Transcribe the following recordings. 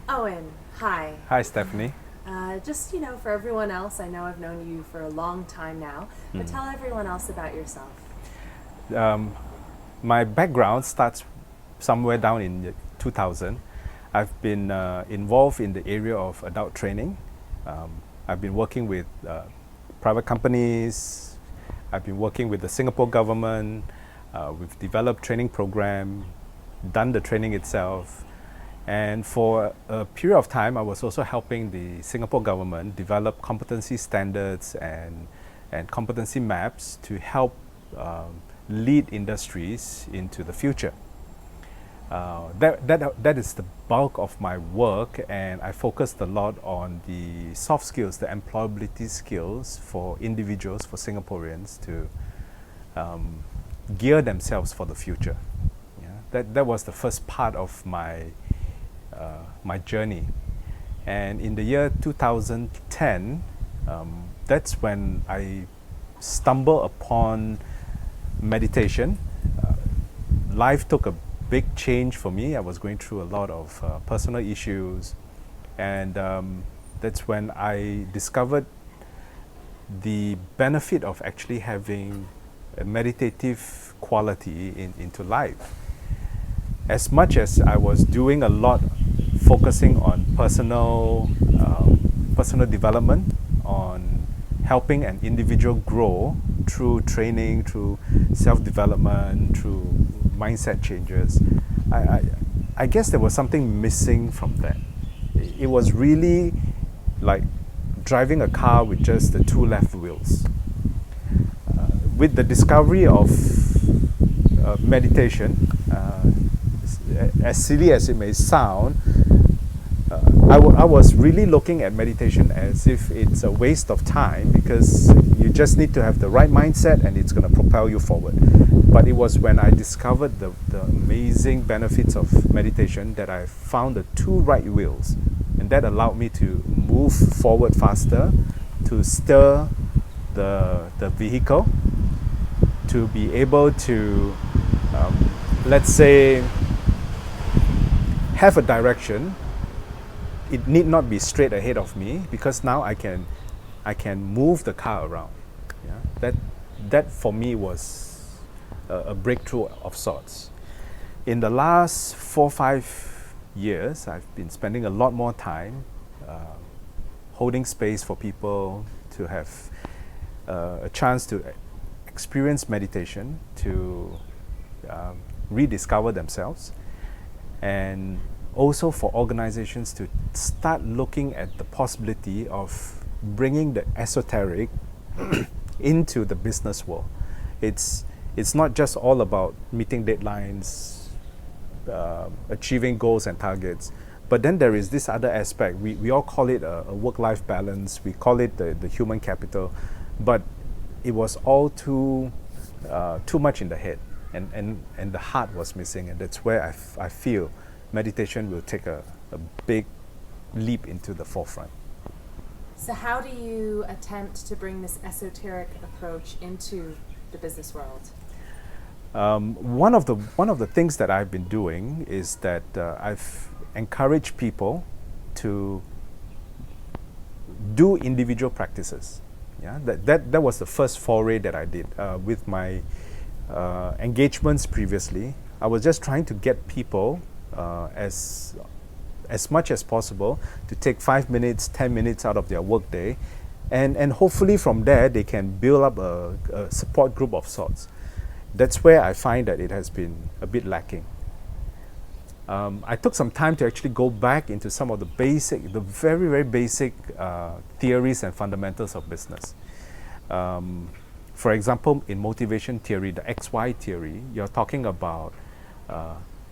Owen, hi. Hi, Stephanie. For everyone else, I know I've known you for a long time now, but Mm. tell everyone else about yourself. Um, my background starts somewhere down in the 2000. I've been involved in the area of adult training. I've been working with private companies. I've been working with the Singapore government. We've developed training program, done the training itself. And for a period of time, I was also helping the Singapore government develop competency standards and competency maps to help lead industries into the future. That is the bulk of my work, and I focused a lot on the soft skills, the employability skills for individuals, for Singaporeans to gear themselves for the future. Yeah? That was the first part of my journey. And in the year 2010, that's when I stumbled upon meditation. Uh, Life took a big change for me. I was going through a lot of personal issues, and that's when I discovered the benefit of actually having a meditative quality into life. As much as I was doing a lot focusing on personal development, on helping an individual grow through training, through self-development, through mindset changes, I, I, I guess there was something missing from that. It was really like driving a car with just the two left wheels. With the discovery of meditation, as silly as it may sound, I was really looking at meditation as if it's a waste of time because you just need to have the right mindset and it's going to propel you forward. But it was when I discovered the amazing benefits of meditation that I found the two right wheels, and that allowed me to move forward faster, to steer the vehicle, to be able to, let's say, have a direction. It need not be straight ahead of me because now I can move the car around. Yeah? That for me was a breakthrough of sorts. In the last 4 5 years, I've been spending a lot more time holding space for people to have a chance to experience meditation, to rediscover themselves, and also for organizations to start looking at the possibility of bringing the esoteric into the business world. It's not just all about meeting deadlines, achieving goals and targets, but then there is this other aspect. We all call it a work-life balance. We call it the human capital, but it was all too much in the head, and the heart was missing, and that's where I feel meditation will take a big leap into the forefront. So, how do you attempt to bring this esoteric approach into the business world? One of the things that I've been doing is that I've encouraged people to do individual practices. Yeah, that was the first foray that I did with my engagements previously. I was just trying to get people as much as possible to take 5 minutes, 10 minutes out of their workday, and hopefully from there they can build up a support group of sorts. That's where I find that it has been a bit lacking. I took some time to actually go back into some of the very, very basic theories and fundamentals of business. For example, in motivation theory, the XY theory, you're talking about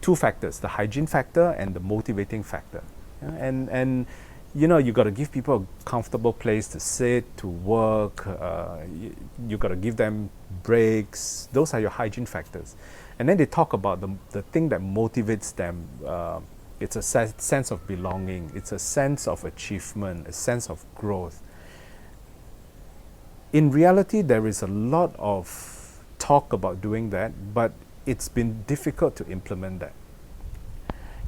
two factors: the hygiene factor and the motivating factor. Yeah, and you got to give people a comfortable place to sit, to work. You got to give them breaks. Those are your hygiene factors. And then they talk about the thing that motivates them. It's a sense of belonging. It's a sense of achievement, a sense of growth. In reality, there is a lot of talk about doing that, but it's been difficult to implement that.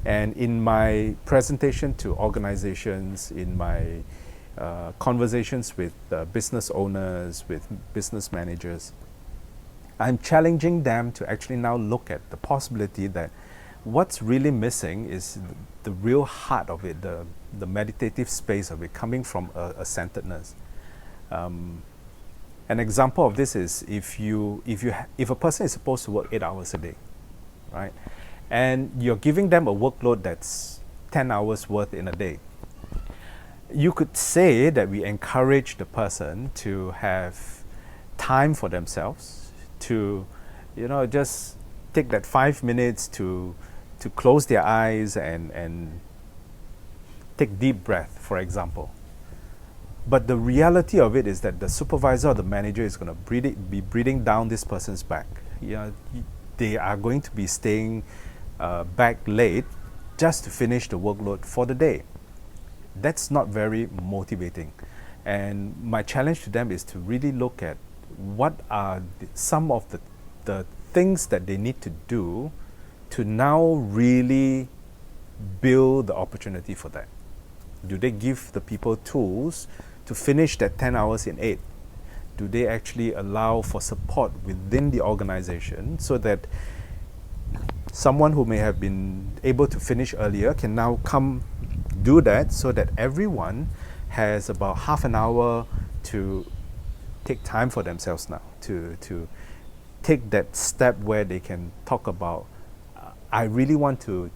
And in my presentation to organizations, in my conversations with business owners, with business managers, I'm challenging them to actually now look at the possibility that what's really missing is the real heart of it, the meditative space of it, coming from a centeredness. An example of this is if a person is supposed to work 8 hours a day, right, and you're giving them a workload that's 10 hours worth in a day, you could say that we encourage the person to have time for themselves, to just take that 5 minutes to close their eyes and take deep breath, for example. But the reality of it is that the supervisor or the manager is going to be breathing down this person's back. They are going to be staying back late just to finish the workload for the day. That's not very motivating. And my challenge to them is to really look at what are some of the things that they need to do to now really build the opportunity for that. Do they give the people tools to finish that 10 hours in 8? Do they actually allow for support within the organization so that someone who may have been able to finish earlier can now come do that, so that everyone has about half an hour to take time for themselves now, to take that step where they can talk about, I really want to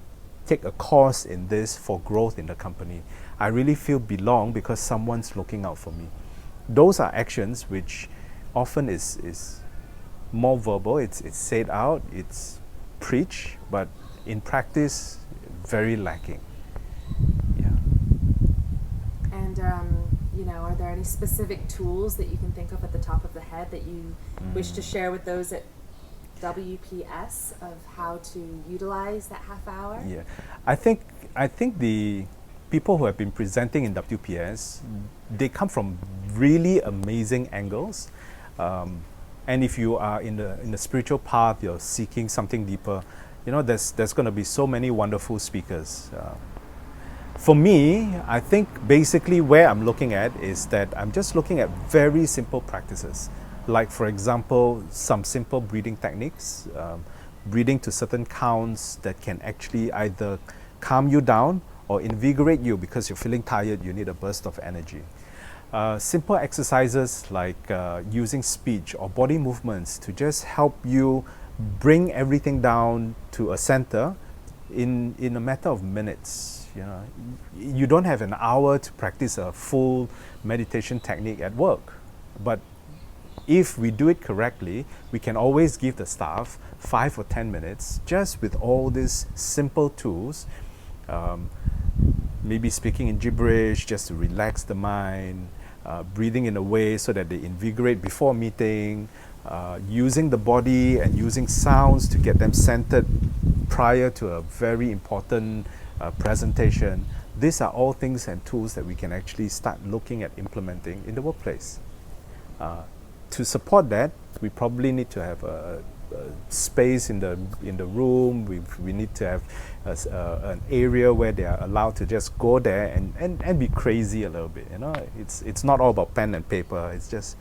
take a course in this for growth in the company. I really feel belong because someone's looking out for me. Those are actions which often is more verbal, it's said out, it's preached, but in practice, very lacking. Yeah. And are there any specific tools that you can think of at the top of the head that you wish to share with those at WPS of how to utilize that half hour? Yeah, I think the people who have been presenting in WPS, they come from really amazing angles, and if you are in the spiritual path, you're seeking something deeper. There's going to be so many wonderful speakers. For me, I think basically where I'm looking at is that I'm just looking at very simple practices. Like, for example, some simple breathing techniques, breathing to certain counts that can actually either calm you down or invigorate you because you're feeling tired, you need a burst of energy. Simple exercises like using speech or body movements to just help you bring everything down to a center in a matter of minutes. You don't have an hour to practice a full meditation technique at work, but if we do it correctly, we can always give the staff 5 or 10 minutes just with all these simple tools, maybe speaking in gibberish just to relax the mind, breathing in a way so that they invigorate before a meeting, using the body and using sounds to get them centered prior to a very important presentation. These are all things and tools that we can actually start looking at implementing in the workplace. To support that, we probably need to have a space in the room. We need to have an area where they are allowed to just go there and be crazy a little bit. It's not all about pen and paper. It's just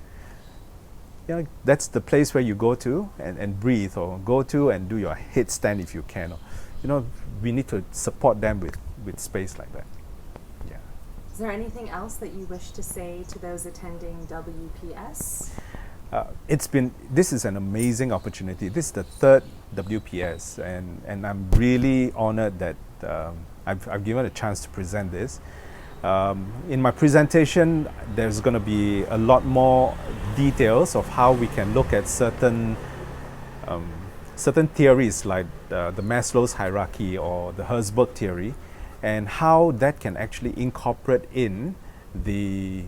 that's the place where you go to and breathe, or go to and do your headstand if you can. We need to support them with space like that. Yeah. Is there anything else that you wish to say to those attending WPS? This is an amazing opportunity. This is the third WPS, and I'm really honored that I've given a chance to present this. In my presentation, there's going to be a lot more details of how we can look at certain theories like the Maslow's hierarchy or the Herzberg theory, and how that can actually incorporate in the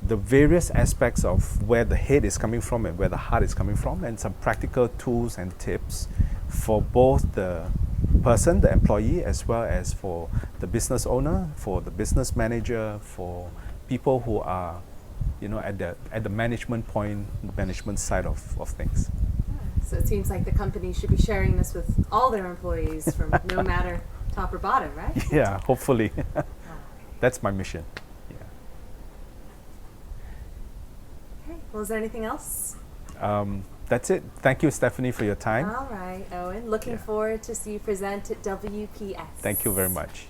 various aspects of where the head is coming from and where the heart is coming from, and some practical tools and tips for both the person, the employee, as well as for the business owner, for the business manager, for people who are at the management side of things. So it seems like the company should be sharing this with all their employees from no matter Top or bottom, right? Yeah, hopefully. Oh, That's my mission. Yeah. okay. Well, is there anything else? That's it. Thank you, Stephanie, for your time. All right, Owen. Looking Yeah. forward to see you present at WPS. Thank you very much.